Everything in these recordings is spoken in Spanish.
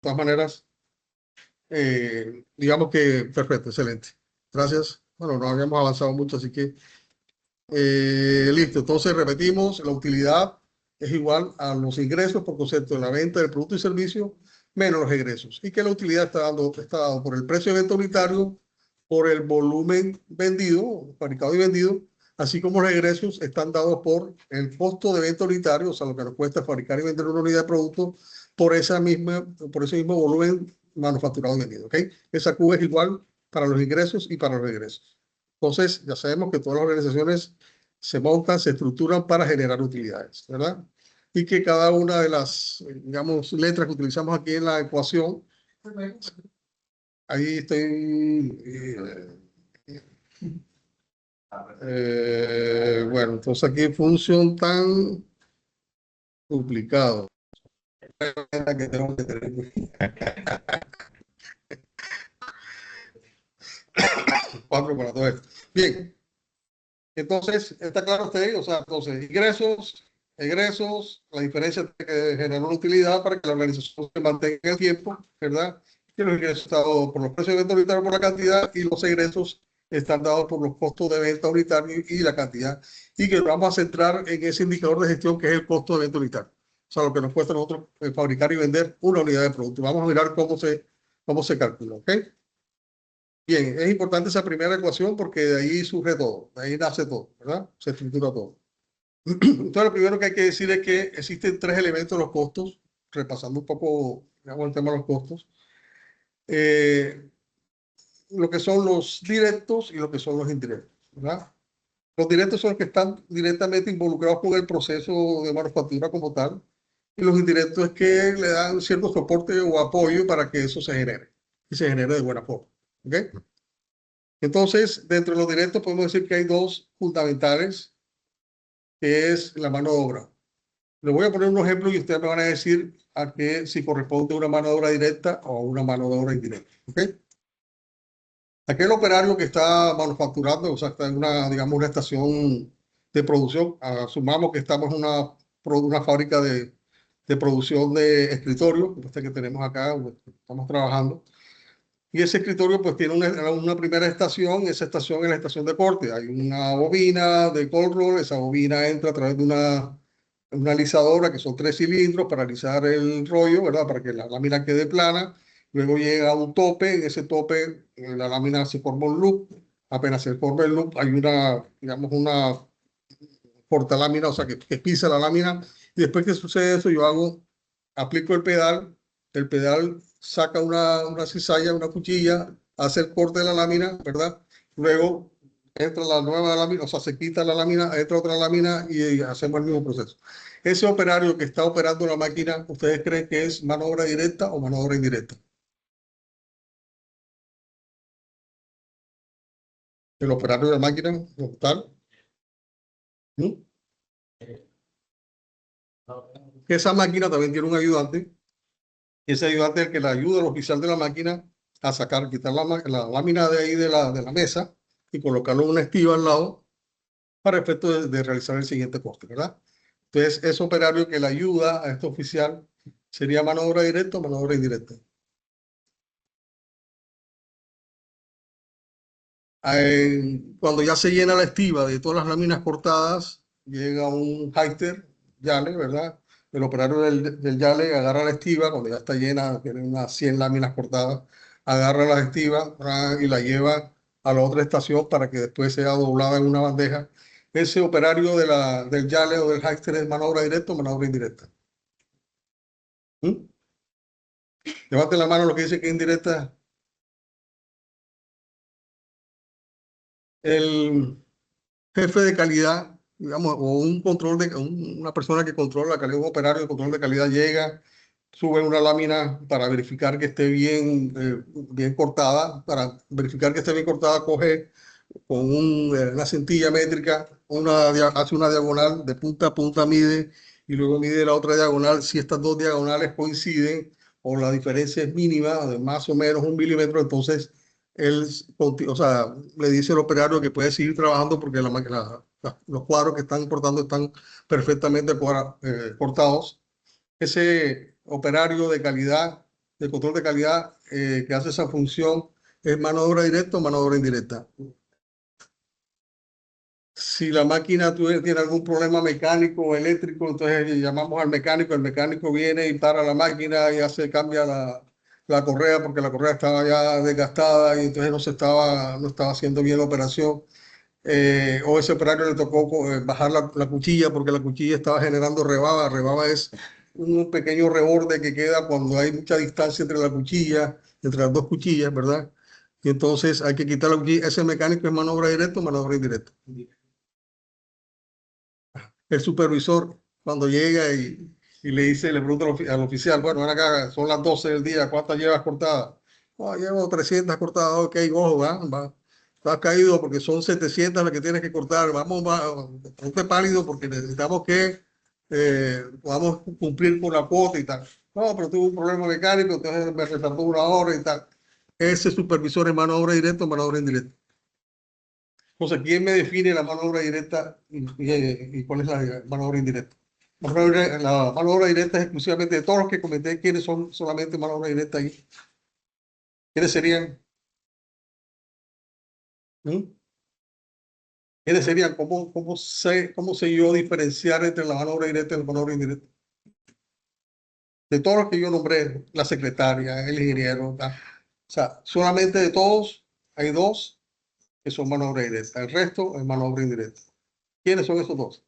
todas maneras, digamos que perfecto, excelente. Gracias. Bueno, no habíamos avanzado mucho, así que listo. Entonces repetimos, la utilidad es igual a los ingresos por concepto de la venta del producto y servicio menos los egresos. Y que la utilidad está dado por el precio de venta unitario, por el volumen vendido, fabricado y vendido, así como los egresos están dados por el costo de venta unitario, o sea, lo que nos cuesta fabricar y vender una unidad de producto por ese mismo volumen manufacturado y vendido. ¿Ok? Esa Q es igual para los ingresos y para los egresos. Entonces, ya sabemos que todas las organizaciones se montan, se estructuran para generar utilidades, ¿verdad? Y que cada una de las, digamos, letras que utilizamos aquí en la ecuación, ahí estoy... bueno, entonces aquí función tan duplicado. Que tengo que tener. 4 para todo esto. Bien, entonces, ¿está claro usted? O sea, entonces, ingresos, egresos, la diferencia que genera una utilidad para que la organización se mantenga en el tiempo, ¿verdad? Que los ingresos están dados por los precios de venta unitario por la cantidad y los egresos están dados por los costos de venta unitario y la cantidad. Y que vamos a centrar en ese indicador de gestión que es el costo de venta unitario. O sea, lo que nos cuesta a nosotros fabricar y vender una unidad de producto. Vamos a mirar cómo se calcula, ¿ok? Bien, es importante esa primera ecuación porque de ahí surge todo, de ahí nace todo, ¿verdad? Se estructura todo. Entonces, lo primero que hay que decir es que existen tres elementos de los costos, repasando un poco, digamos, el tema de los costos. Lo que son los directos y lo que son los indirectos, ¿verdad? Los directos son los que están directamente involucrados con el proceso de manufactura como tal, y los indirectos es que le dan cierto soporte o apoyo para que eso se genere, y se genere de buena forma, ¿ok? Entonces, dentro de los directos podemos decir que hay dos fundamentales, que es la mano de obra. Les voy a poner un ejemplo y ustedes me van a decir a qué si corresponde una mano de obra directa o una mano de obra indirecta. ¿Ok? Aquel operario que está manufacturando, o sea, está en una, digamos, una estación de producción, asumamos que estamos en una fábrica de producción de escritorio, como este que tenemos acá, estamos trabajando. Y ese escritorio pues tiene una primera estación, esa estación es la estación de corte. Hay una bobina de cold roll, esa bobina entra a través de una alisadora que son 3 cilindros para alisar el rollo, ¿verdad? Para que la lámina quede plana. Luego llega a un tope, en ese tope la lámina se forma un loop. Apenas se forma el loop, hay digamos, una portalámina, o sea, que pisa la lámina. Y después que sucede eso, aplico el pedal saca una cizalla, una cuchilla, hace el corte de la lámina, ¿verdad? Luego entra la nueva lámina, o sea, se quita la lámina, entra otra lámina y hacemos el mismo proceso. Ese operario que está operando la máquina, ¿ustedes creen que es mano de obra directa o mano de obra indirecta? El operario de la máquina, como tal. ¿Mm? Esa máquina también tiene un ayudante. Ese ayudante es el que le ayuda al oficial de la máquina a quitar la lámina de ahí de la mesa y colocarlo en una estiva al lado para efecto de realizar el siguiente corte, ¿verdad? Entonces, ese operario que le ayuda a este oficial sería mano de obra directa o mano de obra indirecta. Cuando ya se llena la estiva de todas las láminas cortadas, llega un Hyster, Yale, ¿verdad? El operario del Yale agarra la estiva, cuando ya está llena, tiene unas 100 láminas cortadas, agarra la estiva y la lleva a la otra estación para que después sea doblada en una bandeja. Ese operario del Yale o del Hyster es mano de obra directa o mano de obra indirecta. ¿Mm? Levante la mano lo que dice que es indirecta. El jefe de calidad, digamos, o una persona que controla la calidad, un operario de control de calidad llega, sube una lámina para verificar que esté bien cortada, para verificar que esté bien cortada, coge con una cintilla métrica, hace una diagonal de punta a punta, mide, y luego mide la otra diagonal. Si estas dos diagonales coinciden o la diferencia es mínima, de más o menos 1 milímetro, entonces él, o sea, le dice al operario que puede seguir trabajando porque los cuadros que están cortando están perfectamente cortados. Ese operario de calidad de control de calidad que hace esa función es mano de obra directa o mano de obra indirecta. Si la máquina tiene algún problema mecánico o eléctrico, entonces llamamos al mecánico, el mecánico viene y para la máquina y cambia la correa porque la correa estaba ya desgastada y entonces no estaba haciendo bien la operación. O ese operario le tocó bajar la cuchilla porque la cuchilla estaba generando rebaba. Rebaba es un pequeño reborde que queda cuando hay mucha distancia entre la cuchilla, entre las dos cuchillas, ¿verdad? Y entonces hay que quitar la cuchilla. Ese mecánico es mano de obra directa o mano de obra indirecta. El supervisor, cuando llega y le dice, le pregunta al oficial, bueno, ven acá, son las 12 del día, ¿cuántas llevas cortadas? Oh, llevo 300 cortadas, ok, ojo, va. Estás caído porque son 700 las que tienes que cortar. Vamos, ponte pálido porque necesitamos que podamos cumplir con la cuota y tal. No, pero tuve un problema mecánico, entonces me retardó una hora y tal. Ese supervisor es mano de obra directa o mano de obra indirecta. Entonces, ¿quién me define la mano de obra directa y cuál es la mano de obra indirecta? La mano de obra directa es exclusivamente de todos los que comenté, ¿quiénes son solamente mano de obra directa ahí? ¿Quiénes serían? ¿Mm? ¿Quiénes serían? ¿Cómo sé yo diferenciar entre la mano de obra directa y la mano de obra indirecta? De todos los que yo nombré, la secretaria, el ingeniero, o sea, solamente de todos hay dos que son mano de obra directa. El resto es mano de obra indirecta. ¿Quiénes son esos dos?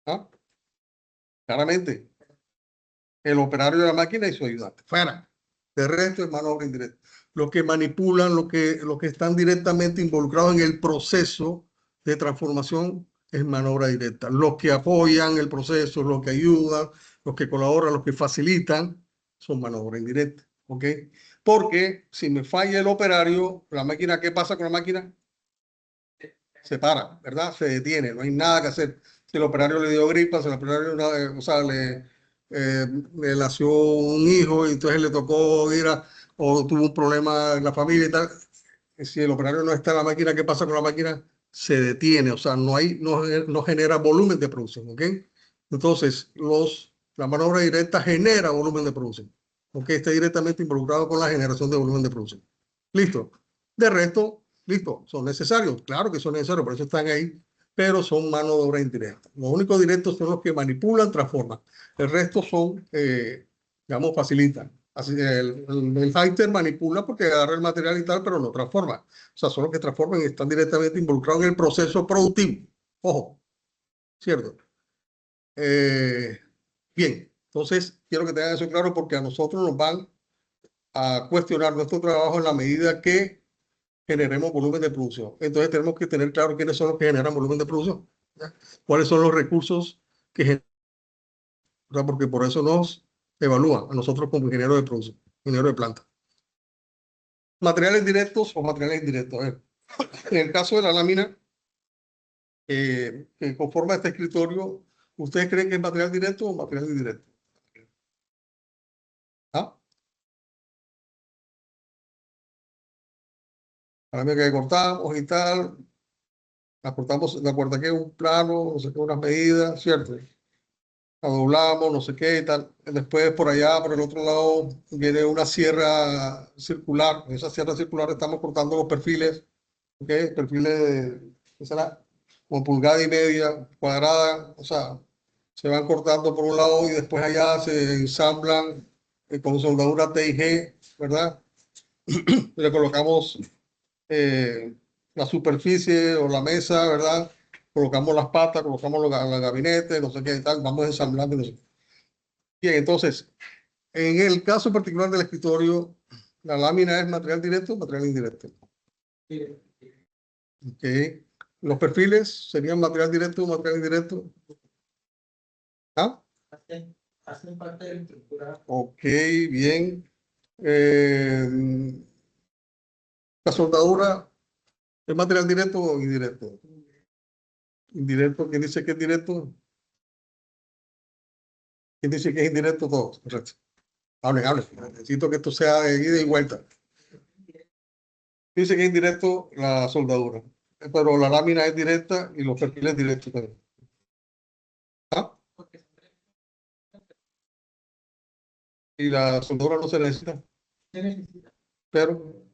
¿Ah? Claramente, el operario de la máquina y su ayudante. Fuera. De resto es mano de obra indirecta. Los que manipulan, los que están directamente involucrados en el proceso de transformación es mano de obra directa. Los que apoyan el proceso, los que ayudan, los que colaboran, los que facilitan, son mano de obra indirecta. ¿Ok? Porque si me falla el operario, la máquina, ¿qué pasa con la máquina? Se para, ¿verdad? Se detiene, no hay nada que hacer. Si el operario le dio gripa, si el operario o sea, le nació un hijo y entonces le tocó o tuvo un problema en la familia y tal, si el operario no está en la máquina, ¿qué pasa con la máquina? Se detiene, o sea, no genera volumen de producción, ¿ok? Entonces, la mano de obra directa genera volumen de producción, ¿ok? Está directamente involucrado con la generación de volumen de producción. ¿Listo? De resto, listo, son necesarios, claro que son necesarios, por eso están ahí, pero son mano de obra indirecta. Los únicos directos son los que manipulan, transforman. El resto son, digamos, facilitan. Así, el fighter manipula porque agarra el material y tal, pero no transforma. O sea, son los que transforman y están directamente involucrados en el proceso productivo. Ojo, ¿cierto? Bien, entonces quiero que tengan eso claro porque a nosotros nos van a cuestionar nuestro trabajo en la medida que generemos volumen de producción. Entonces tenemos que tener claro quiénes son los que generan volumen de producción. ¿Ya? ¿Cuáles son los recursos que generan? Porque por eso nos evalúan a nosotros como ingenieros de producción, ingenieros de planta. Materiales directos o materiales indirectos. A ver, en el caso de la lámina que conforma este escritorio, ¿ustedes creen que es material directo o material indirecto? ¿Ah? La lámina que cortamos y tal, la cortamos, la corta que un plano, no sé qué, unas medidas, ¿cierto? La doblamos, no sé qué y tal. Después por allá, por el otro lado, viene una sierra circular. En esa sierra circular estamos cortando los perfiles, ¿ok? Perfiles de, ¿qué será? Como pulgada y media, cuadrada, o sea, se van cortando por un lado y después allá se ensamblan con soldadura TIG, ¿verdad? Le colocamos eh, la superficie o la mesa, ¿verdad? Colocamos las patas, colocamos los gabinetes, no sé qué y tal, vamos ensamblando. No sé. Bien, entonces, en el caso particular del escritorio, la lámina es material directo o material indirecto. Okay. Los perfiles serían material directo o material indirecto. ¿Ah? Hacen parte de la estructura. Ok, bien. La soldadura es material directo o indirecto. Indirecto, ¿quién dice que es directo? ¿Quién dice que es indirecto? Todo, correcto. Hablen. Necesito que esto sea de ida y vuelta. Dice que es indirecto la soldadura, pero la lámina es directa y los perfiles directos también. ¿Ah? y la soldadura no se necesita, Se necesita, pero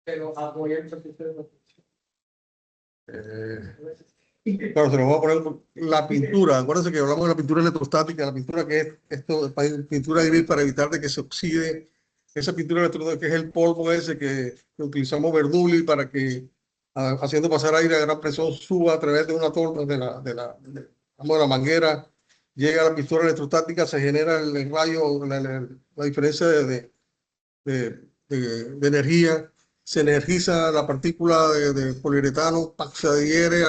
pero apoya el proceso de producción. claro, se nos va a poner la pintura. Acuérdense que hablamos de la pintura electrostática, la pintura que es esto, pintura gris para evitar de que se oxide. Esa pintura electrostática que es el polvo ese que utilizamos Bernoulli para que haciendo pasar aire a gran presión suba a través de una torre vamos, de la manguera, llega a la pintura electrostática, se genera el rayo, la diferencia de energía, se energiza la partícula de poliuretano, se adhiere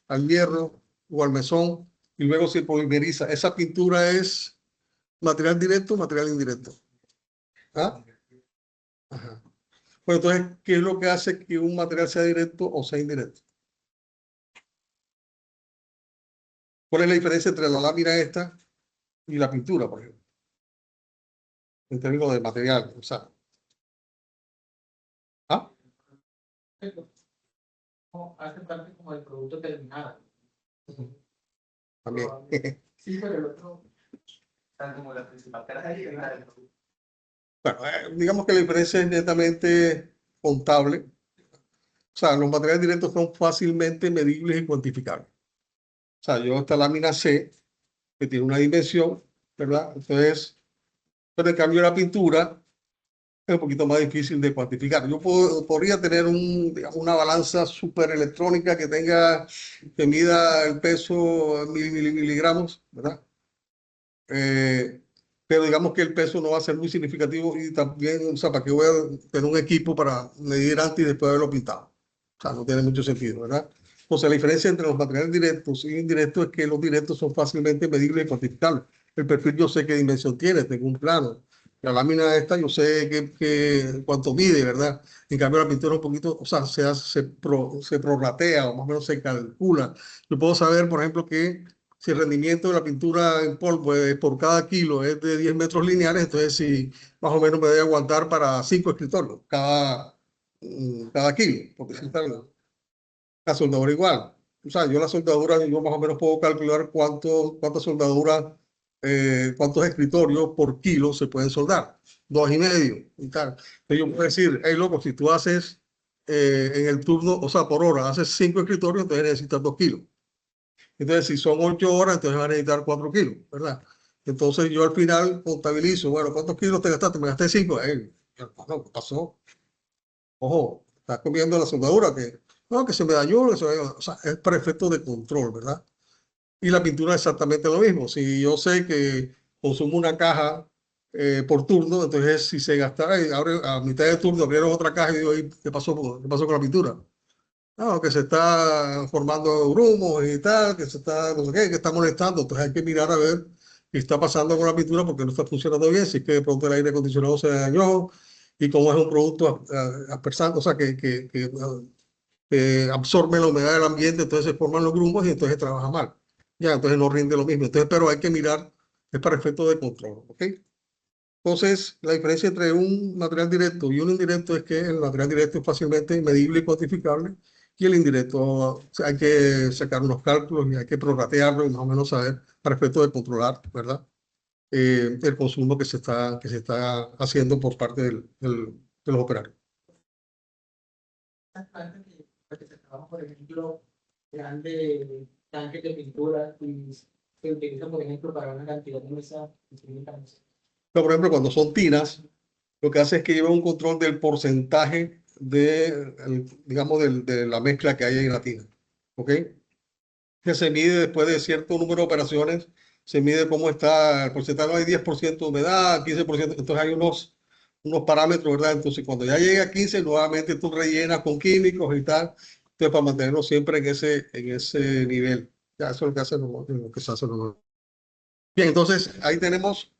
al hierro o al mesón y luego se polimeriza. Esa pintura es material directo o material indirecto. ¿Ah? Ajá. Bueno, entonces, ¿qué es lo que hace que un material sea directo o sea indirecto? ¿Cuál es la diferencia entre la lámina esta y la pintura, por ejemplo? En términos de material, o sea, ¿ah? No, hace parte como del producto terminado. También. Sí, pero el otro está como la principal característica del producto. Bueno, digamos que la diferencia es netamente contable. O sea, los materiales directos son fácilmente medibles y cuantificables. O sea, yo esta lámina C, que tiene una dimensión, ¿verdad? Entonces, pero en cambio la pintura es un poquito más difícil de cuantificar. Podría tener digamos, una balanza súper electrónica que mida el peso en miligramos, ¿verdad? Pero digamos que el peso no va a ser muy significativo y también, o sea, ¿para qué voy a tener un equipo para medir antes y después de haberlo pintado? O sea, no tiene mucho sentido, ¿verdad? O sea, la diferencia entre los materiales directos y indirectos es que los directos son fácilmente medibles y cuantificables. El perfil yo sé qué dimensión tiene, tengo un plano. La lámina esta yo sé cuánto mide, ¿verdad? En cambio la pintura un poquito, o sea, se prorratea o más o menos se calcula. Yo puedo saber, por ejemplo, que si el rendimiento de la pintura en polvo por cada kilo es de 10 metros lineales, entonces si más o menos me debe aguantar para 5 escritorios cada kilo, porque si está la soldadura igual. O sea, yo la soldadura, yo más o menos puedo calcular cuánta soldadura, cuántos escritorios por kilo se pueden soldar. 2,5 y tal. Entonces yo puedo decir, hey, loco, si tú haces en el turno, o sea, por hora, haces 5 escritorios, entonces necesitas 2 kilos. Entonces, si son 8 horas, entonces van a necesitar 4 kilos, ¿verdad? Entonces, yo al final contabilizo, bueno, ¿cuántos kilos te gastaste? Me gasté 5. No, ¿qué pasó? Ojo, estás comiendo la soldadura no, que se me dañó, o sea, es para efectos de control, ¿verdad? Y la pintura es exactamente lo mismo. Si yo sé que consumo una caja por turno, entonces si se gastara, a mitad de turno abrieron otra caja y digo, ¿qué pasó con la pintura? No, que se está formando grumos y tal, que se está, no sé qué, que está molestando. Entonces hay que mirar a ver qué está pasando con la pintura porque no está funcionando bien, si es que de pronto el aire acondicionado se dañó y como es un producto aspersante, o sea, que absorbe la humedad del ambiente, entonces se forman los grumos y entonces trabaja mal. Ya, entonces no rinde lo mismo. Entonces, pero hay que mirar, es para efectos de control, ¿ok? Entonces, la diferencia entre un material directo y un indirecto es que el material directo es fácilmente medible y cuantificable y el indirecto, o sea, hay que sacar unos cálculos y hay que prorratearlo y más o menos saber para efectos de controlar, ¿verdad? El consumo que se está haciendo por parte de los operarios. Que se trabaja, por ejemplo, grandes tanques de pintura y se utilizan, por ejemplo, para una cantidad de mesa. Pero, por ejemplo, cuando son tinas, lo que hace es que lleva un control del porcentaje digamos, de la mezcla que hay en la tina. ¿Ok? Que se mide después de cierto número de operaciones, se mide cómo está el porcentaje, no hay 10% de humedad, 15%, entonces hay unos parámetros, ¿verdad? Entonces cuando ya llega a 15, nuevamente tú rellenas con químicos y tal, entonces para mantenerlo siempre en ese nivel. Ya eso es lo que hace lo que se hace normalmente. Bien, entonces ahí tenemos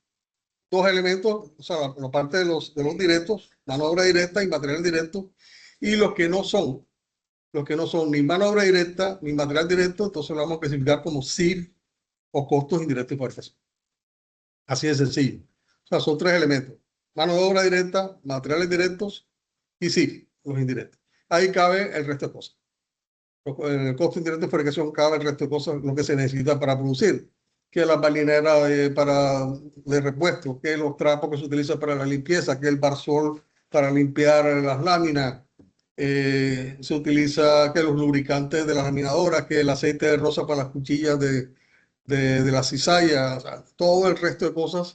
dos elementos, o sea, la parte de los directos, mano de obra directa y material directo, y los que no son ni mano de obra directa ni material directo, entonces lo vamos a clasificar como CIF o costos indirectos y fabricación. Así de sencillo. O sea, son tres elementos. Mano de obra directa, materiales directos y CIF, los indirectos. Ahí cabe el resto de cosas. En el costo indirecto de fabricación cabe el resto de cosas, lo que se necesita para producir. que la balinera de repuesto, que los trapos que se utilizan para la limpieza, que el barsol para limpiar las láminas, se utiliza que los lubricantes de las laminadoras, que el aceite de rosa para las cuchillas de la cizalla, o sea, todo el resto de cosas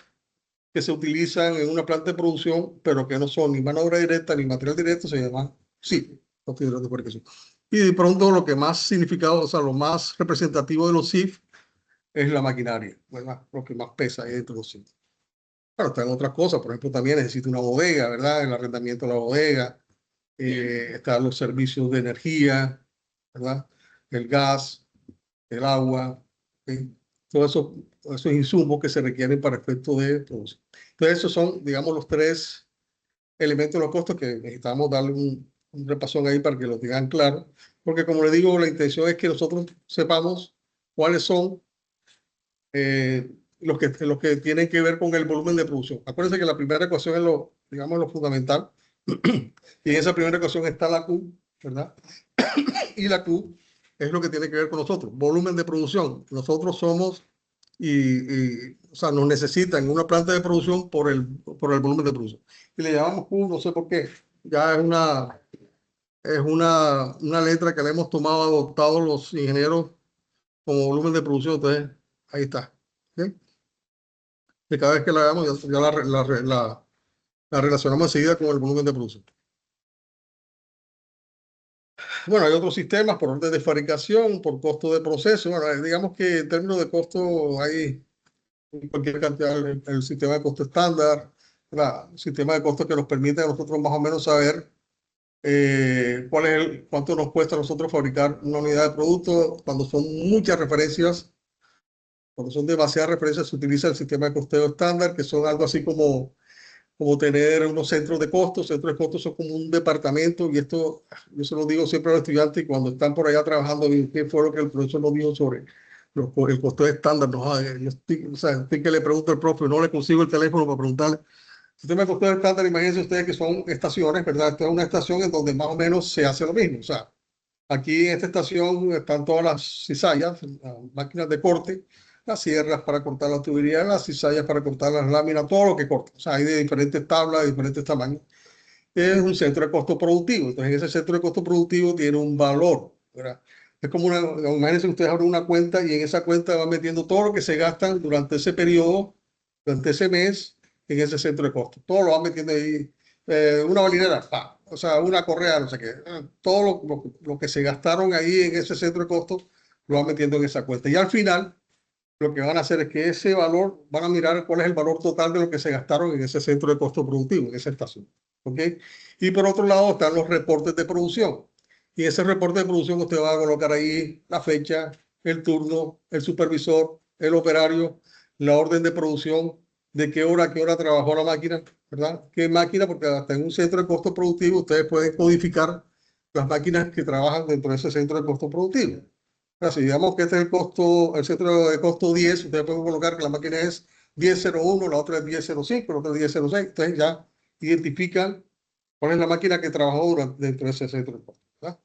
que se utilizan en una planta de producción, pero que no son ni mano de obra directa ni material directo, se llaman SIF, costos indirectos de fabricación. Y de pronto lo que más significado, o sea, lo más representativo de los SIF es la maquinaria, ¿verdad? Lo que más pesa ahí dentro de los SIF. Claro, están otras cosas, por ejemplo, también necesita una bodega, ¿verdad? El arrendamiento de la bodega, están los servicios de energía, ¿verdad? El gas, el agua, ¿sí? Todos esos insumos que se requieren para efectos de producción. Entonces, esos son, digamos, los tres elementos de los costos que necesitamos darle un repasón ahí para que lo tengan claro, porque como les digo, la intención es que nosotros sepamos cuáles son los que tienen que ver con el volumen de producción. Acuérdense que la primera ecuación es lo, digamos, lo fundamental, y en esa primera ecuación está la Q, ¿verdad? Y la Q es lo que tiene que ver con nosotros, volumen de producción. Nosotros somos, o sea, nos necesitan en una planta de producción por el volumen de producción. Y le llamamos Q, no sé por qué, ya es una letra que le hemos tomado, adoptado los ingenieros como volumen de producción, entonces ahí está. ¿Okay? Y cada vez que la hagamos, ya la relacionamos enseguida con el volumen de producción. Bueno, hay otros sistemas por orden de fabricación, por costo de proceso. Bueno, digamos que en términos de costo hay cualquier cantidad, el sistema de costo estándar, el sistema de costo que nos permite a nosotros más o menos saber cuánto nos cuesta a nosotros fabricar una unidad de producto. Cuando son muchas referencias, cuando son demasiadas referencias, se utiliza el sistema de costeo estándar, que son algo así como tener unos centros de costos. Centros de costos son como un departamento, y esto yo se lo digo siempre a los estudiantes, y cuando están por allá trabajando, ¿qué fue lo que el profesor nos dijo sobre el costo estándar? No, yo o sea, estoy que le pregunto al profe, no le consigo el teléfono para preguntarle. Sistema de costeo estándar, imagínense ustedes que son estaciones, ¿verdad? Esta es una estación en donde más o menos se hace lo mismo. O sea, aquí en esta estación están todas las cizallas, las máquinas de corte, las sierras para cortar la tubería, las cizallas para cortar las láminas, todo lo que corta. O sea, hay de diferentes tablas, de diferentes tamaños. Es un centro de costo productivo. Entonces, ese centro de costo productivo tiene un valor, ¿verdad? Es como imagínense, ustedes abren una cuenta y en esa cuenta van metiendo todo lo que se gastan durante ese periodo, durante ese mes, en ese centro de costo. Todo lo van metiendo ahí. Una balinera, o sea, una correa, no sé qué. Todo lo que se gastaron ahí en ese centro de costo lo van metiendo en esa cuenta. Y al final, lo que van a hacer es que ese valor, van a mirar cuál es el valor total de lo que se gastaron en ese centro de costo productivo, en esa estación. ¿Ok? Y por otro lado están los reportes de producción. Y ese reporte de producción usted va a colocar ahí la fecha, el turno, el supervisor, el operario, la orden de producción, de qué hora a qué hora trabajó la máquina, ¿verdad? ¿Qué máquina? Porque hasta en un centro de costo productivo ustedes pueden codificar las máquinas que trabajan dentro de ese centro de costo productivo. Si digamos que este es el costo, el centro de costo 10, ustedes pueden colocar que la máquina es 1001, la otra es 1005, la otra es 1006. Ustedes ya identifican cuál es la máquina que trabajó dentro de ese centro de costo, ¿verdad?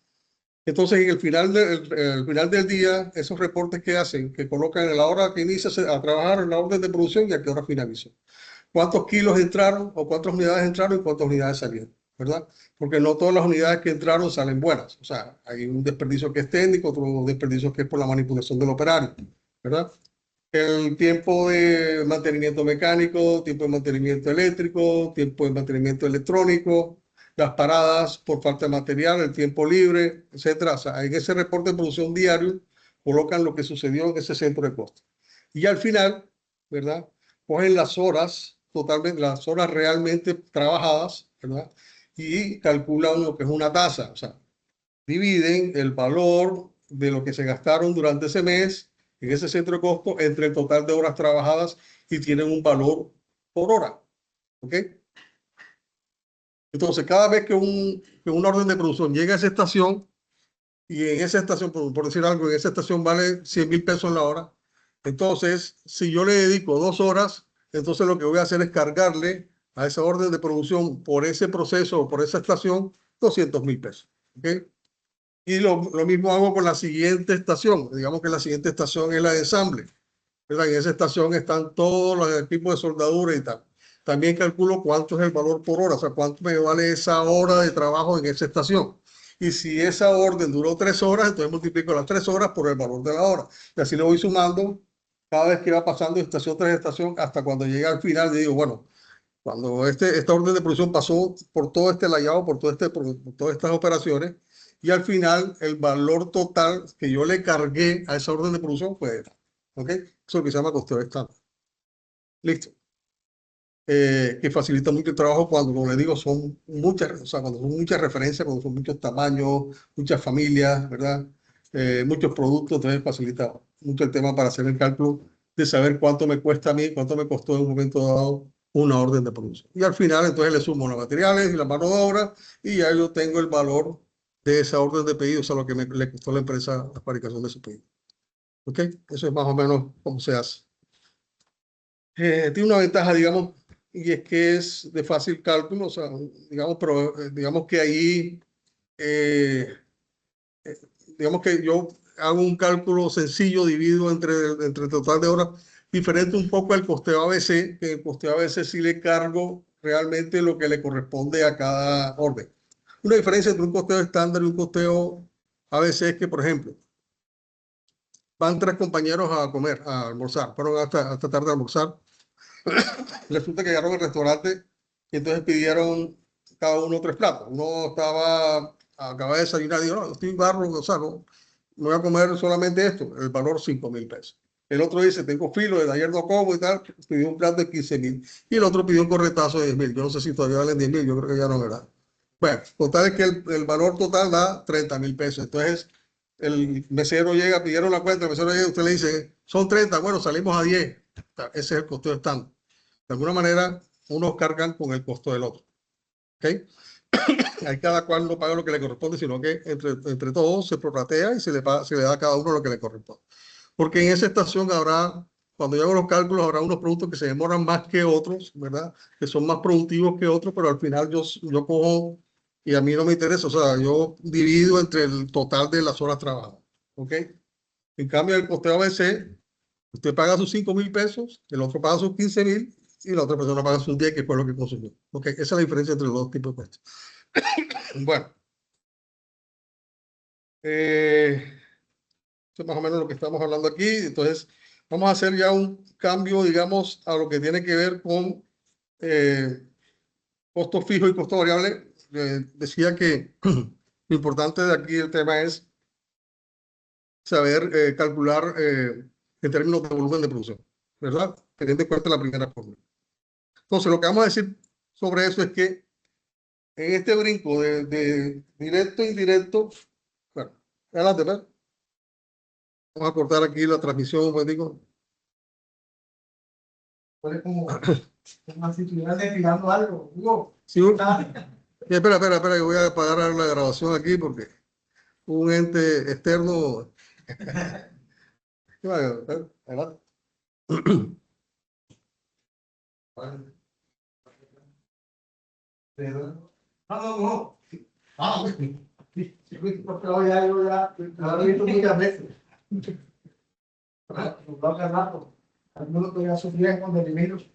Entonces, en el final del día, esos reportes que hacen, que colocan en la hora que inicia a trabajar en la orden de producción y a qué hora finaliza. Cuántos kilos entraron o cuántas unidades entraron y cuántas unidades salieron, ¿verdad? Porque no todas las unidades que entraron salen buenas. O sea, hay un desperdicio que es técnico, otro desperdicio que es por la manipulación del operario, ¿verdad? El tiempo de mantenimiento mecánico, tiempo de mantenimiento eléctrico, tiempo de mantenimiento electrónico, las paradas por falta de material, el tiempo libre, etcétera. O sea, en ese reporte de producción diario colocan lo que sucedió en ese centro de costo. Y al final, ¿verdad? Cogen las horas, totalmente, las horas realmente trabajadas, ¿verdad? Y calculan lo que es una tasa. O sea, dividen el valor de lo que se gastaron durante ese mes en ese centro de costo entre el total de horas trabajadas y tienen un valor por hora. ¿Ok? Entonces, cada vez que una orden de producción llega a esa estación, y en esa estación, por decir algo, en esa estación vale 100.000 pesos la hora, entonces, si yo le dedico 2 horas, entonces lo que voy a hacer es cargarle a esa orden de producción por ese proceso o por esa estación 200.000 pesos. ¿Ok? Y lo mismo hago con la siguiente estación. Digamos que la siguiente estación es la de ensamble. ¿verdad? En esa estación están todos los equipos de soldadura y tal. También calculo cuánto es el valor por hora, o sea, cuánto me vale esa hora de trabajo en esa estación. Y si esa orden duró 3 horas, entonces multiplico las 3 horas por el valor de la hora. Y así lo voy sumando cada vez que va pasando de estación tras estación hasta cuando llega al final. Y digo, bueno, cuando esta orden de producción pasó por todo este layado, por todas estas operaciones, y al final el valor total que yo le cargué a esa orden de producción fue esta. ¿Ok? Eso es lo que se llama costeo estándar. Listo. Que facilita mucho el trabajo cuando, como les digo, son muchas, o sea, cuando son muchas referencias, cuando son muchos tamaños, muchas familias, ¿verdad? Muchos productos, entonces facilita mucho el tema para hacer el cálculo de saber cuánto me cuesta a mí, cuánto me costó en un momento dado una orden de producción. Y al final, entonces le sumo los materiales y la mano de obra y ya yo tengo el valor de esa orden de pedido, o sea, lo que le costó a la empresa la fabricación de ese pedido. ¿Ok? Eso es más o menos cómo se hace. Tiene una ventaja, digamos, y es que es de fácil cálculo, o sea, digamos, pero digamos que ahí, eh, eh, digamos que yo hago un cálculo sencillo, divido entre el total de horas, diferente un poco al costeo ABC, que el costeo ABC sí le cargo realmente lo que le corresponde a cada orden. Una diferencia entre un costeo estándar y un costeo ABC es que, por ejemplo, van 3 compañeros a comer, a almorzar, fueron hasta tarde a almorzar. Resulta que llegaron al restaurante y entonces pidieron cada uno 3 platos. Uno acaba de desayunar y dijo, no, estoy barro, o sea, no voy a comer solamente esto, el valor 5.000 pesos. El otro dice, tengo filo, desde ayer no como y tal, pidió un plato de 15.000. Y el otro pidió un corretazo de 10.000. Yo no sé si todavía valen 10.000, yo creo que ya no, ¿verdad? Bueno, total es que el valor total da 30.000 pesos. Entonces, el mesero llega, pidieron la cuenta, el mesero llega y usted le dice, son 30, bueno, salimos a 10. Ese es el costo estándar. De alguna manera, unos cargan con el costo del otro. ¿Okay? Ahí cada cual no paga lo que le corresponde, sino que entre todos se prorratea y se le da a cada uno lo que le corresponde. Porque en esa estación habrá, cuando yo hago los cálculos, habrá unos productos que se demoran más que otros, ¿verdad? Que son más productivos que otros, pero al final yo cojo y a mí no me interesa, o sea, yo divido entre el total de las horas trabajadas. ¿Ok? En cambio, el costeo ABC, usted paga sus 5.000 pesos, el otro paga sus 15.000 y la otra persona paga sus 10, que fue lo que consumió. ¿Ok? Esa es la diferencia entre los dos tipos de costos. Bueno, eso es más o menos lo que estamos hablando aquí. Entonces, vamos a hacer ya un cambio, digamos, a lo que tiene que ver con costo fijo y costo variable. Decía que lo importante de aquí el tema es saber calcular en términos de volumen de producción, ¿verdad? Teniendo en cuenta la primera fórmula. Entonces, lo que vamos a decir sobre eso es que en este brinco de directo e indirecto, bueno, adelante, ¿verdad? Vamos a cortar aquí la transmisión, pues digo. Fue como si estuvieras desfilando algo. Digo, Sí, espera, que voy a apagar la grabación aquí porque un ente externo. ¿Qué va? Adelante. no, no. Ah, sí, porque hoy algo ya lo he visto muchas veces. Lo hace rato. Algunos todavía sufrían con delirios.